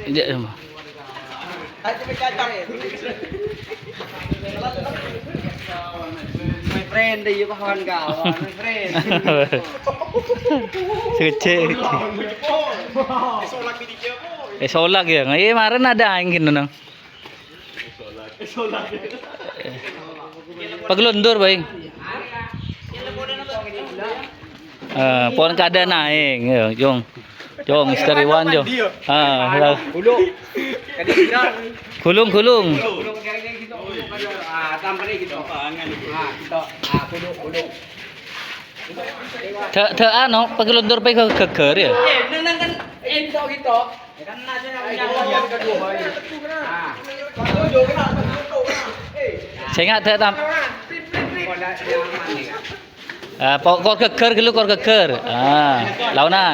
Hindi. My friend, di pa kawan ka. My friend. Kece. Solag ya. Ngayon maran ada ang gino nang. Paglundur ba yung? Pohon kada naing, yung isteriwan jo. Kulung. Kulung. Te ano paglundur pa yung keker ya. Gitu. Kan nasa yang kedua. Saya ingat te tam. Kor keker, lawan